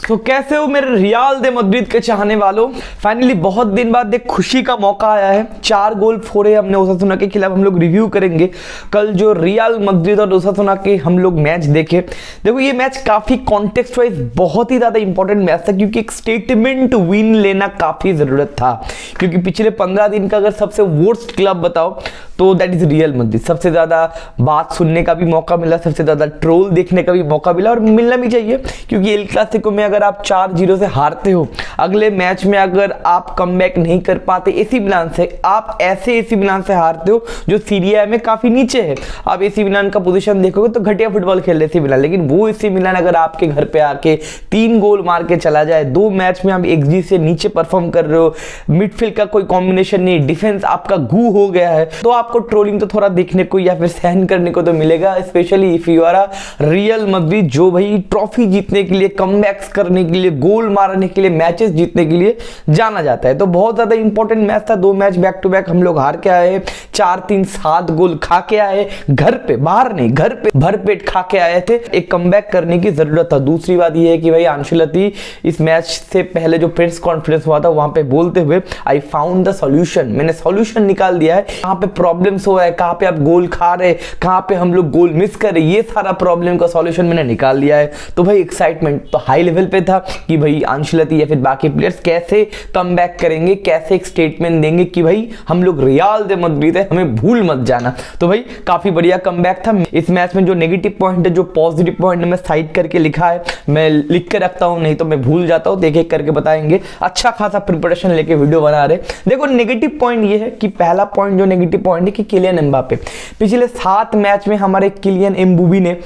तो कैसे हो मेरे रियल दे मैड्रिड के चाहने वालों। फाइनली बहुत दिन बाद एक खुशी का मौका आया है। 4 गोल फोड़े हमने ओसासुना के खिलाफ। हम लोग रिव्यू करेंगे कल जो रियल मैड्रिड और ओसासुना के हम लोग मैच देखे। देखो ये मैच काफी कॉन्टेक्स्ट वाइज बहुत ही ज्यादा इंपॉर्टेंट मैच था, क्योंकि एक स्टेटमेंट विन लेना काफी जरूरत था। क्योंकि पिछले 15 दिन का अगर सबसे वर्स्ट क्लब बताओ तो दैट इज रियल मैड्रिड। सबसे ज्यादा बात सुनने का भी मौका मिला, सबसे ज्यादा ट्रोल देखने का भी मौका मिला, और मिलना भी चाहिए। क्योंकि एल क्लासिको में अगर आप 4-0 से हारते हो, अगले मैच में अगर आप कमबैक नहीं कर पाते एसी मिलान से, आप ऐसे एसी मिलान से हारते हो जो सीरी ए में काफी नीचे है। आप एसी मिलान का पोजीशन देखोगे तो घटिया फुटबॉल खेल रहे एसी मिलान, लेकिन वो एसी मिलान अगर आपके घर पे आके 3 गोल मार के चला जाए, 2 मैच में आप XG से नीचे परफॉर्म कर रहे हो, मिडफील्ड का कोई कॉम्बिनेशन नहीं, डिफेंस आपका गू हो गया है, तो आपको ट्रोलिंग तो थोड़ा देखने को या फिर सहन करने को तो मिलेगा। Specially if you are a Real Madrid जो भाई ट्रॉफी जीतने के लिए, कमबैक्स करने के लिए, गोल मारने के लिए, मैचेस जीतने के लिए जाना जाता है। तो बहुत ज्यादा इंपॉर्टेंट मैच था। 2 मैच बैक टू बैक हम लोग हार के आए, 4-3-7 गोल खा के आए, घर पे, बाहर नहीं, घर पे भरपेट खा के आए थे। एक कमबैक करने की जरूरत था। दूसरी बात यह है कि भाई अंशुलती इस मैच से पहले जो प्रेस कॉन्फ्रेंस हुआ था वहां पे बोलते हुए आई फाउंड द सॉल्यूशन, मैंने सॉल्यूशन निकाल दिया है। कहां पे प्रॉब्लम्स हो रहा है, कहां पे आप गोल खा रहे, कहां पे हम लोग गोल मिस कर रहे, ये सारा प्रॉब्लम का सॉल्यूशन मैंने निकाल दिया है। तो भाई एक्साइटमेंट तो हाई लेवल पे था कि भाई अंशुलती या फिर बाकी प्लेयर्स कैसे कमबैक करेंगे, कैसे एक स्टेटमेंट देंगे कि भाई हम लोग रियल दे मैड्रिड है, हमें भूल मत जाना। तो भाई काफी बढ़िया कमबैक था। इस मैच में जो नेगेटिव पॉइंट है, जो पॉजिटिव पॉइंट है, मैं साइड करके लिखा है, मैं लिख के रखता हूं, नहीं तो मैं भूल जाता हूं। देख करके बताएंगे। अच्छा खासा प्रिपरेशन लेके वीडियो बना रहे। देखो नेगेटिव पॉइंट ये है कि पहला पॉइंट जो नेगेटिव पॉइंट है कि किलियन एम्बापे पिछले 7 मैच में हमारे किलियन एम्बूबी ने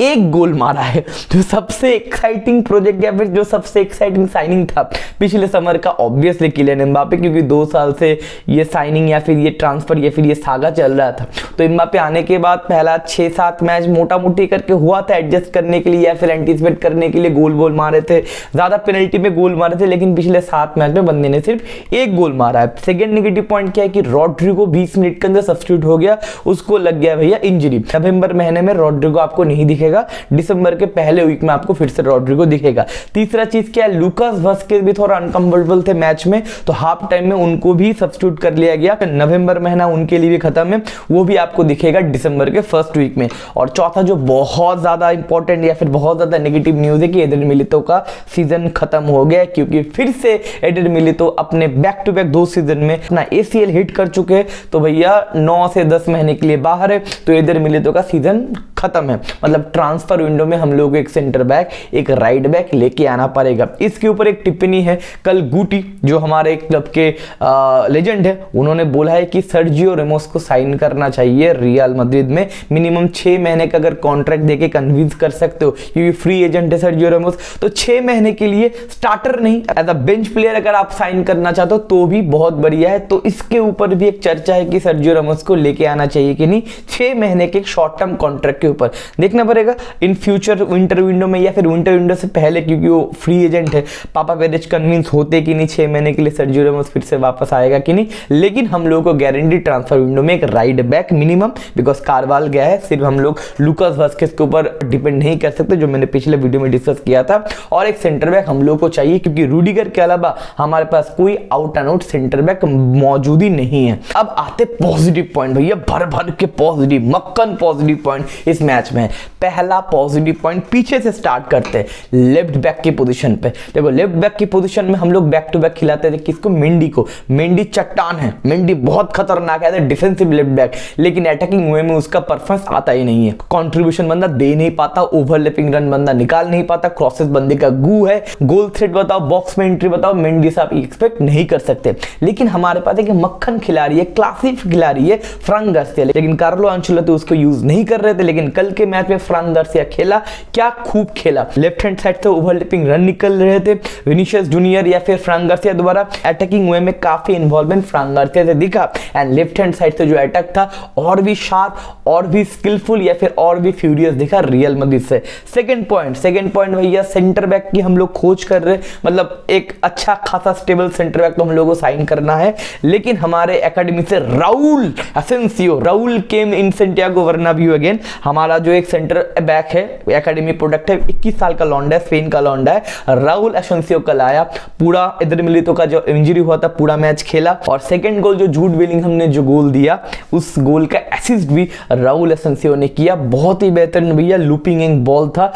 1 गोल मारा है। जो सबसे एक्साइटिंग प्रोजेक्ट या फिर जो सबसे एक्साइटिंग साइनिंग था पिछले समर का, ऑब्वियसली किलियन एम्बापे, क्योंकि 2 साल से ये साइनिंग या फिर ये ट्रांसफर या फिर ये सागा चल रहा था। तो एम्बापे आने के बाद पहला 6-7 मैच मोटा मोटी करके हुआ था एडजस्ट करने के लिए या फिर एंटीसिपेट करने के लिए, गोल मारे थे, ज्यादा पेनल्टी में गोल मारे थे, लेकिन पिछले 7 मैच में बंदे ने सिर्फ 1 गोल मारा है। सेकंड नेगेटिव पॉइंट क्या है कि रॉड्रिगो 20 मिनट के अंदर सब्स्टिट्यूट हो गया, उसको लग गया भैया इंजरी। नवंबर महीने में रॉड्रिगो आपको नहीं दिखेगा, दिसंबर के पहले वीक में आपको फिर से रॉड्रिगो दिखेगा। तीसरा चीज क्या है, लुकास वास्केज भी थोड़ा अनकंफर्टेबल थे मैच में, तो हाफ टाइम में उनको भी सब्स्टिट्यूट कर लिया गया। नवंबर महीना उनके लिए भी खत्म है, वो भी आपको दिखेगा दिसंबर के फर्स्ट वीक में। और चौथा जो बहुत ज्यादा इंपॉर्टेंट या फिर बहुत ज्यादा नेगेटिव न्यूज है कि एडर मिलितो का सीजन खत्म हो गया, क्योंकि फिर से एडर मिलितो अपने बैक टू बैक 2 सीजन में अपना ACL हिट कर चुके हैं। तो भैया 9 से 10 महीने के लिए बाहर है, तो एडर मिलितो का सीजन खत्म है। मतलब ट्रांसफर विंडो में हम लोग को एक सेंटर बैक, एक राइट बैक लेके आना पड़ेगा। इसके ऊपर एक टिप्पणी है, कल गुटी जो हमारे क्लब के लेजेंड है, उन्होंने बोला है कि सर्जियो रेमोस को साइन करना चाहिए रियल मैड्रिड में। मिनिमम 6 महीने का अगर कॉन्ट्रैक्ट देके कन्विंस कर सकते हो, क्योंकि फ्री एजेंट है सर्जियो रेमोस, तो 6 महीने के लिए स्टार्टर नहीं, एज अ बेंच प्लेयर अगर आप साइन करना चाहते हो तो भी बहुत बढ़िया है। तो इसके ऊपर भी एक चर्चा है कि सर्जियो रेमोस को लेके आना चाहिए कि नहीं, 6 महीने के शॉर्ट टर्म कॉन्ट्रैक्ट के ऊपर देखना पड़ेगा इन फ्यूचर विंटर विंडो में या फिर विंटर विंडो से पहले, क्योंकि वो फ्री एजेंट है। पापा पेरेज कन्विंस होते कि नहीं 6 महीने के लिए सर्जियो रेमोस फिर से वापस आएगा कि नहीं, लेकिन हम लोगों को गारंटी ट्रांसफर विंडो में एक right back minimum, because Karwal गया है, सिर्फ हम लोग लुकास वास्केज के ऊपर डिपेंड नहीं कर सकते, जो मैंने पिछले वीडियो में डिस्कस किया था। और एक सेंटर बैक हम लोग को चाहिए, क्योंकि रूडिगर के अलावा हमारे पास कोई out and out centre back मौजूद ही नहीं है। अब आते पॉजिटिव पॉइंट, भैया भर भर के पॉजिटिव, मक्खन पॉजिटिव पॉइंट इस मैच में। पहला पॉजिटिव पॉइंट पीछे से स्टार्ट करते हैं, लेफ्ट बैक की पोजीशन पे। देखो लेफ्ट बैक की पोजीशन में हम लोग बैक टू बैक खिलाते थे किसको, मेंडी को। मेंडी चट्टान है, मेंडी बहुत खतरनाक है डिफेंसिव लेफ्ट बैक, लेकिन अटैकिंग वे में उसका परफॉर्मेंस आता ही नहीं है। कंट्रीब्यूशन बंदा दे नहीं पाता, ओवरलैपिंग रन बंदा निकाल नहीं पाता, क्रॉसेस बंदे का गू है, गोल थ्रेट बताओ, बॉक्स में एंट्री बताओ, मेंडी से आप एक्सपेक्ट नहीं कर सकते। लेकिन हमारे पास एक मक्खन खिलाड़ी है, क्लासिक खिलाड़ी है फ्रांक गार्सिया, लेकिन कार्लो अंचेलोत्ती उसको यूज नहीं कर रहे थे। लेकिन कल के मैच में फ्रांक गार्सिया खेला, क्या खूब खेला। लेफ्ट हैंड साइड से ओवरलैपिंग रन निकल रहे थे, विनीशियस जूनियर या फिर फ्रांक गार्सिया द्वारा अटैकिंग वे में काफी इन्वॉल्वमेंट फ्रांक गार्सिया से दिखा। एंड लेफ्ट हैंड साइड से जो अटैक था और भी शार्प, और भी स्किलफुल या फिर और भी फ्यूरियस दिखा रियल मैड्रिड से। सेकंड पॉइंट भैया सेंटर बैक की हम लोग खोज कर रहे, मतलब एक अच्छा खासा स्टेबल सेंटर बैक तो हम लोगों को साइन करना है। लेकिन हमारे एकेडमी से राउल असेंसियो, राउल केम इन सैंटियागो बर्नाब्यू अगेन, हमारा जो एक सेंटर बैक है, एकेडमी प्रोडक्ट है, 21 साल का लौंडा है, स्पेन का लौंडा है, राहुल एसेंसियो कल आया, पूरा इधर मिलितो का जो इंजरी हुआ था पूरा मैच खेला, और सेकंड गोल जो जूड बेलिंघम ने जो गोल दिया उस गोल का असिस्ट भी राहुल एसेंसियो ने किया। बहुत ही बेहतरीन भैया लूपिंग बॉल था,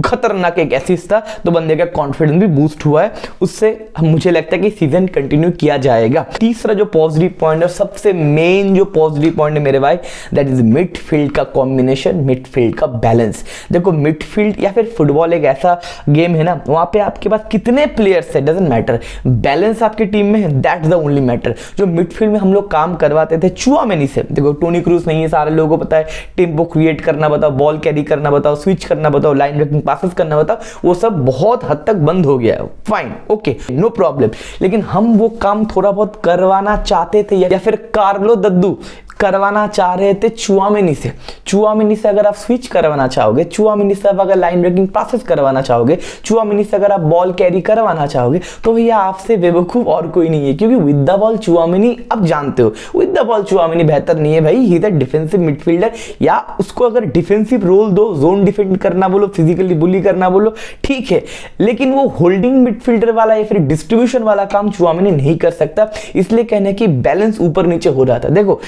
खतरनाक एक असिस्ट था, तो बंदे का कॉन्फिडेंस भी बूस्ट हुआ है, उससे मुझे लगता है कि सीजन कंटिन्यू किया जाएगा। तीसरा जो पॉजिटिव पॉइंट है, सबसे मेन जो पॉजिटिव पॉइंट है मेरे भाई, दैट इज मिडफील्ड का कॉम्बिनेशन, मिडफील्ड का बैलेंस। देखो मिडफील्ड या फिर फुटबॉल एक ऐसा गेम है ना, वहां पे आपके पास कितने प्लेयर्स है डजंट मैटर, बैलेंस आपकी टीम में है, दैट्स द ओनली मैटर। जो मिडफील्ड में हम लोग काम करवाते थे चुआमेनी से, देखो टोनी क्रूज नहीं है, सारे लोगों को पता है, टेम्पो क्रिएट करना बताओ, बॉल कैरी करना बताओ, स्विच करना बताओ, लाइन ब्रेकिंग पासेस करना बताओ, वो सब बहुत हद तक बंद हो गया है। फाइन, ओके, नो प्रॉब्लम, लेकिन हम वो काम थोड़ा बहुत करवाना चाहते थे, या फिर कार्लो दद्दू करवाना चाह रहे थे चुआमेनी से। चुआमेनी से अगर आप स्विच करवाना चाहोगे, चुआमेनी से अगर लाइन ब्रेकिंग पासेस करवाना चाहोगे, चुआमेनी से अगर आप बॉल कैरी करवाना चाहोगे, तो भैया आपसे बेवकूफ और कोई नहीं है, क्योंकि विद द बॉल चुआमेनी आप जानते हो विद द बॉल चुआमेनी बेहतर नहीं है भाई, he is a defensive midfielder, या उसको अगर डिफेंसिव रोल दो, जोन डिफेंड करना बोलो, फिजिकली बुली करना बोलो, ठीक है, लेकिन वो होल्डिंग मिडफील्डर वाला या फिर डिस्ट्रीब्यूशन वाला काम चुआमेनी नहीं कर सकता। इसलिए कहने की बैलेंस ऊपर नीचे हो रहा था। देखो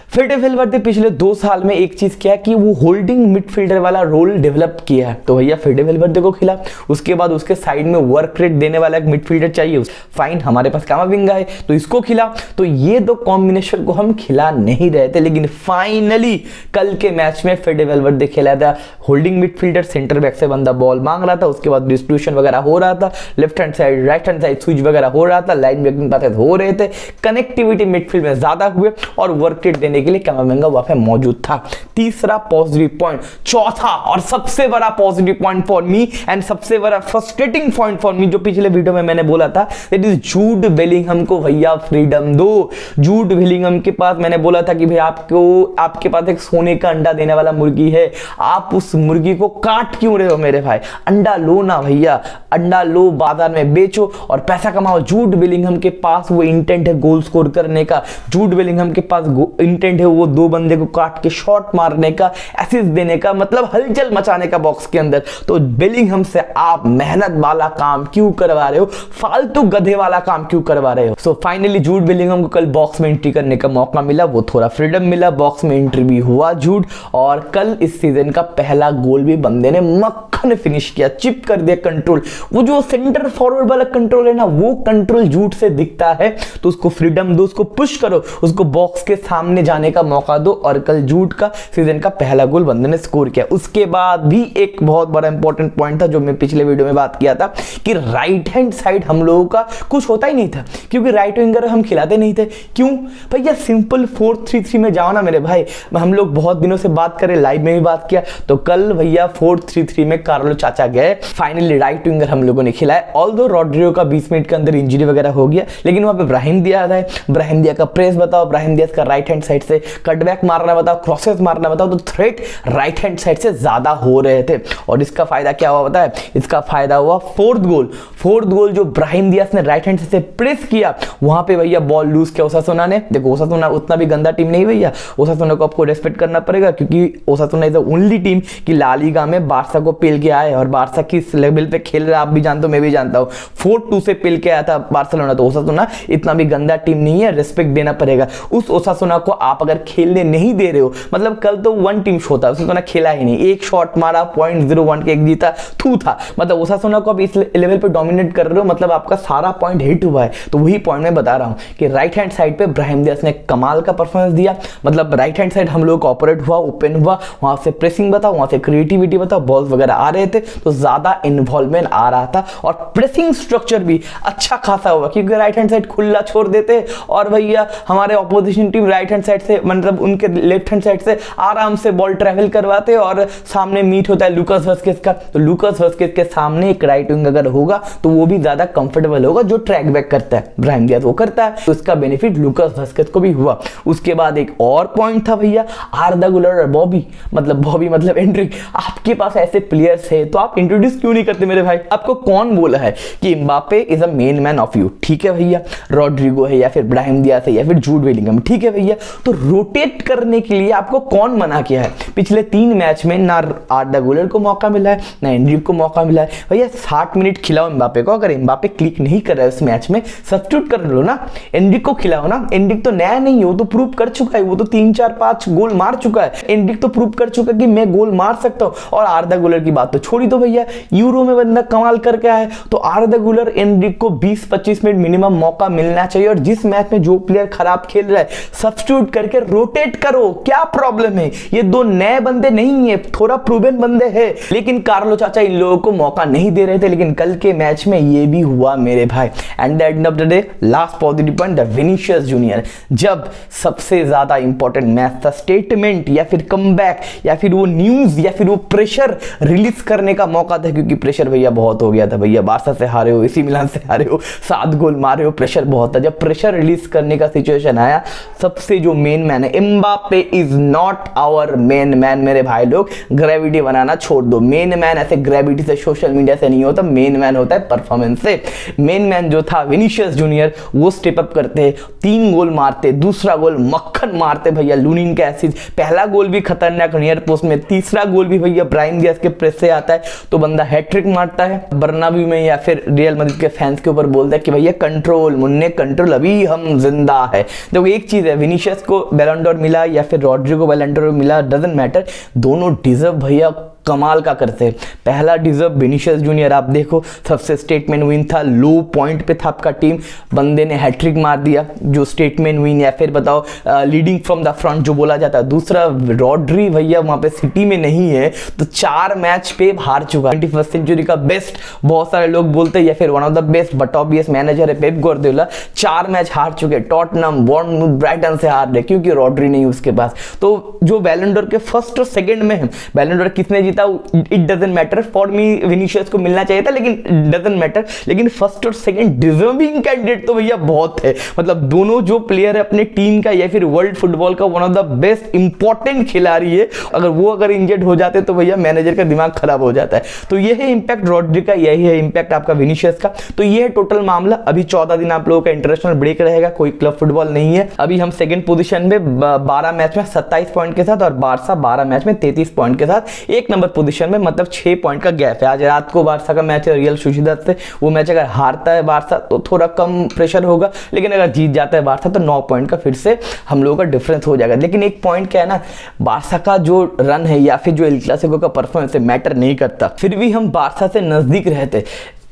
फेडे वेलवर्दे पिछले 2 साल में एक चीज क्या कि वो होल्डिंग मिडफील्डर वाला रोल डेवलप किया है, तो भैया फेडे वेलवर्दे को खिला, उसके बाद उसके साइड में वर्क रेट देने वाला एक मिडफील्डर चाहिए, फाइन, हमारे पास कामाविंगा है तो इसको खिला। तो ये दो कॉम्बिनेशन को हम खिला नहीं रहे थे, लेकिन फाइनली कल के मैच में फेडे वेलवर्दे खेला था होल्डिंग मिडफील्डर, सेंटर बैक से बंदा बॉल मांग रहा था, उसके बाद डिस्ट्रीब्यूशन वगैरह हो रहा था, left hand side right hand side switch वगैरह हो रहा था, लाइन ब्रेकिंग पासेस हो रहे थे, कनेक्टिविटी मिडफील्ड में ज्यादा हुए, और वर्क रेट देने के लिए कामाविंगा वहां पे मौजूद था। तीसरा पॉजिटिव पॉइंट। चौथा और सबसे बड़ा positive point for me and सबसे बड़ा फ्रस्ट्रेटिंग पॉइंट फॉर मी, जो पिछले वीडियो में मैंने बोला था, दैट इज जूड बेलिंघम को भैया फ्रीडम दो। जूड बेलिंघम के पास मैंने बोला था कि भाई आपके पास एक सोने का अंडा देने वाला मुर्गी है, आप उस मुर्गी को काट क्यों रहे हो मेरे भाई? अंडा लो ना भैया, अंडा लो, बाजार में बेचो और पैसा कमाओ। जूड बेलिंघम के पास वो इंटेंट है गोल स्कोर करने का, जूड बेलिंघम के पास इंटेंट है वो 2 बंदे को काट के शॉट मारने का, असिस्ट देने का, मतलब हलचल मचाने का बॉक्स के अंदर। तो बेलिंघम से आप मेहनत वाला काम क्यों करवा रहे हो, फालतू गधे वाला काम क्यों करवा रहे हो? सो फाइनली जूड बेलिंघम को कल बॉक्स में एंट्री करने का मौका मिला, वो थोड़ा फ्रीडम मिला, बॉक्स में एंट्री भी हुआ जूड, और कल इस सीजन का पहला गोल भी बंदे ने मक्खन फिनिश किया, चिप कर दिया कंट्रोल। वो जो सेंटर फॉरवर्ड वाला कंट्रोल है ना, वो कंट्रोल जूड से दिखता है, तो उसको फ्रीडम दो, उसको पुश करो, उसको बॉक्स के सामने जाने का मौका दो, और कल जूड का सीजन का पहला गोल बंदे ने स्कोर किया। उसके बाद भी एक बहुत बड़ा इंपॉर्टेंट पॉइंट था जो मैं पिछले वीडियो में बात किया था कि राइट हैंड साइड हम लोगों का कुछ होता ही नहीं था, क्योंकि राइट विंगर हम खिलाते नहीं थे। क्यों भैया? सिंपल 4-3-3 में जाओ ना मेरे भाई। हम लोग बहुत दिनों से बात करें, लाइव में भी बात किया, तो कल भैया 4-3-3 में कार्लो चाचा गए, फाइनली राइट विंगर हम लोगों ने खिलाया। ऑल्दो रॉड्रिगो का 20 मिनट के अंदर इंजरी वगैरह हो गया, लेकिन वहां पे ब्राहिम दियाज है, ब्राहिम दियाज का प्रेस बताओ, ब्राहिम दियाज का राइट हैंड साइड से कटबैक मारना बताओ, क्रॉसेस मारना बताओ, तो थ्रेट राइट हैंड साइड से ज्यादा हो रहे थे। और इसका फायदा क्या हुआ पता है? इसका फायदा हुआ फोर्थ गोल जो ब्राहिम दियाज ने राइट हैंड से प्रेस किया, वहां पे भैया बॉल लूज किया ओसासुना ने। देखो ओसासुना उतना भी गंदा टीम नहीं भैया, ओसासुना को आपको रेस्पेक्ट करना पड़ेगा, क्योंकि ओसासुना इज द ओनली टीम कि ला लीगा में बारसा को पेल के आए, और बारसा किस लेवल पे खेल रहा है आप भी जानते हो, मैं भी जानता हूं। 4-2 से पेल के आया था बार्सिलोना, तो ओसासुना इतना भी गंदा टीम नहीं है, रेस्पेक्ट देना पड़ेगा। उस ओसासुना को आप अगर खेलने नहीं दे रहे हो, मतलब कल तो 1 टीम शो था, उसने खेला ही नहीं, एक शॉट मारा, 0.01 के एक जीता, थू था, मतलब ओसासुना को आप इस लेवल पे डोमिनेट कर रहे हो, मतलब आपका सारा पॉइंट हिट हुआ है। तो वही पॉइंट मैं बता रहा हूं कि राइट हैंड साइड पे ब्राहिम दियाज ने कमाल का परफॉर्मेंस दिया, मतलब राइट हैंड साइड हम लोग को ऑपरेट हुआ, ओपन हुआ, वहां से प्रेसिंग बताओ, वहां से क्रिएटिविटी बताओ, बॉल्स वगैरह आ रहे थे, तो ज्यादा इन्वॉल्वमेंट आ रहा था, और प्रेसिंग स्ट्रक्चर भी अच्छा खासा हुआ, क्योंकि राइट हैंड साइड खुला छोड़ देते और भैया हमारे opposition team right hand side से, मतलब उनके लेफ्ट हैंड साइड से आराम से बॉल ट्रैवल करवाते, और सामने मीट होता है लूकास वास्केज का, तो लूकास वास्केज के सामने एक राइट विंग अगर होगा तो वो भी ज्यादा कंफर्टेबल होगा, जो ट्रैक बैक करता है, ब्राहिम दियाज वो करता है, तो इसका बेनिफिट लूकास वास्केज को भी हुआ। उसके बाद एक और पॉइंट था भैया, आर्दा गुलर और बॉबी मतलब एंड्रिक, आपके पास ऐसे प्लेयर्स है तो आप इंट्रोड्यूस क्यों नहीं करते मेरे भाई? आपको कौन बोला है कि Mbappe is a main man of you? ठीक है भैया, रॉड्रिगो है या फिर ब्राहिम दियाज है या फिर जूड बेलिंघम, ठीक है भैया, तो रोटेट करने के लिए आपको कौन मना किया है? पिछले 3 मैच में ना आर्दा गुलर को मौका मिला है, ना एंड्रिक को मौका मिला है। भैया 60 मिनट खिलाओ एम्बापे को, अगर एम्बापे क्लिक नहीं कर रहा है उस मैच में सब्स्टिट्यूट कर लो ना, एंड्रिक को खिलाओ ना। एंड्रिक तो नया नहीं है, वो तो प्रूव कर चुका है, वो तो 3-4-5 गोल मार चुका है। एंड्रिक तो प्रूव कर चुका है कि मैं गोल मार सकता हूं। और आर्दा गुलर की बात तो छोड़ी दो भैया, यूरो में बंदा कमाल करके आया है, तो आर्दा गुलर एंड्रिक को 20-25 मिनट मिनिमम मौका मिलना चाहिए। और जिस मैच में जो प्लेयर खराब खेल रहा है सब्स्टिट्यूट करके रोटेट करो, क्या प्रॉब्लम है? ये 2 नए बंदे नहीं है, थोड़ा प्रूवन बंदे हैं, लेकिन कार्लो चाचा इन लोगों को मौका नहीं दे रहे थे। लेकिन कल के मैच में ये भी हुआ मेरे भाई। And the end of the day last positive point, the Vinicius junior, जब सबसे ज्यादा इंपॉर्टेंट मैच था, स्टेटमेंट या फिर कमबैक या फिर वो न्यूज या फिर वो प्रेशर रिलीज करने का मौका था, क्योंकि प्रेशर भैया बहुत हो गया था। भैया बार्सा से हारे हो, एसी मिलान से हारे हो, 7 गोल मारे हो, प्रेशर बहुत था। जब प्रेशर रिलीज करने का सिचुएशन आया, सबसे जो मेन मैन है, Mbappe is not our main man. मेरे भाई लोग ग्रेविटी बनाना छोड़ दो। मेन मैन ऐसे ग्रेविटी से, सोशल मीडिया से नहीं होता, मेन मैन होता है परफॉर्मेंस से। मेन मैन जो था विनीशियस जूनियर, वो स्टेप अप करते, 3 गोल मारते, दूसरा गोल मक्खन मारते भैया, लूनिन का एसिड। पहला गोल भी खतरनाक नियर पोस्ट में, तीसरा गोल भी भैया ब्राहिम दियाज के प्रेस से आता है, तो बंदा हैट्रिक मारता है। बर्नाब्यू में या फिर रियल मैड्रिड के फैंस के ऊपर बोलता है कि भैया कंट्रोल मुन्ने कंट्रोल, अभी हम जिंदा है। देखो एक चीज है, विनीशियस को बैलन डोर मिला या फिर रॉड्रिगो को बैलन डोर मिला, डजंट मैटर, दोनों डिजर्व भैया कमाल का करते हैं। पहला डिजर्व विनीशियस जूनियर, आप देखो सबसे स्टेटमेंट विन था, लो पॉइंट पे था आपका टीम, बंदे ने हैट्रिक मार दिया, जो स्टेटमेंट विन या फिर बताओ लीडिंग फ्रॉम द फ्रंट जो बोला जाता है। दूसरा रॉड्री भैया वहां पे सिटी में नहीं है, तो 4 मैच पे हार चुका, 21st सेंचुरी का बेस्ट बहुत सारे लोग बोलते हैं, या फिर one of the best but obvious manager है पेप गार्डियोला। 4 मैच हार चुके, टॉटनम, बॉर्नमूथ, ब्राइटन से हार रहे, क्योंकि रॉड्री नहीं उसके पास। तो जो बैलन डोर के फर्स्ट और सेकंड में है, बैलन डोर किसने जीता it doesn't matter, for me Vinicius को मिलना चाहिए था, लेकिन डजंट मैटर। लेकिन फर्स्ट और सेकंड डिजर्विंग कैंडिडेट तो भैया बहुत है, मतलब दोनों जो प्लेयर है अपने टीम का या फिर वर्ल्ड फुटबॉल का one of the best important खिलाड़ी है, अगर इंजर्ड हो जाते तो भैया मैनेजर का दिमाग खराब हो जाता है। तो ये है इंपैक्ट रॉड्री का, यही है इंपैक्ट आपका विनीशियस का। तो ये है टोटल मामला। अभी 14 दिन आप लोगों का इंटरनेशनल ब्रेक रहेगा, कोई क्लब फुटबॉल नहीं है। अभी हम सेकंड पोजीशन में 12 मैच में 27 पॉइंट के साथ, और बारसा 12 मैच में 33 पॉइंट के साथ 1 नंबर पोजीशन में, मतलब 6 पॉइंट का गैप है। आज रात को बारसा का मैच है रियल सोसिएदाद से, वो मैच अगर हारता है बारसा तो थोड़ा कम प्रेशर होगा, लेकिन अगर जीत जाता है बारसा तो 9 पॉइंट का फिर से हम लोगों का डिफरेंस हो जाएगा। लेकिन एक पॉइंट क्या है ना, बारसा का जो रन है या फिर जो एल क्लासिको का परफॉर्मेंस है मैटर नहीं करता, फिर भी हम बारसा से नजदीक रहते।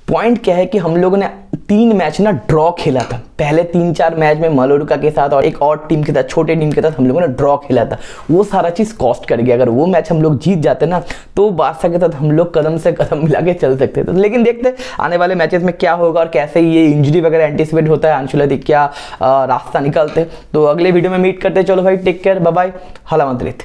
पॉइंट क्या है कि हम लोगों ने 3 मैच ना ड्रॉ खेला था, पहले 3-4 मैच में मलोरका के साथ और एक और टीम के साथ, छोटे टीम के साथ हम लोगों ने ड्रॉ खेला था, वो सारा चीज कॉस्ट कर गया। अगर वो मैच हम लोग जीत जाते ना तो बारसा के साथ हम लोग कदम से कदम मिला के चल सकते थे। लेकिन देखते आने वाले मैचेस में क्या होगा और कैसे ये इंजरी वगैरह एंटिसिपेट होता है, अंशुलती क्या रास्ता निकलते। तो अगले वीडियो में मीट करते, चलो भाई टेक केयर, बाय बाय, हाला मद्रिद।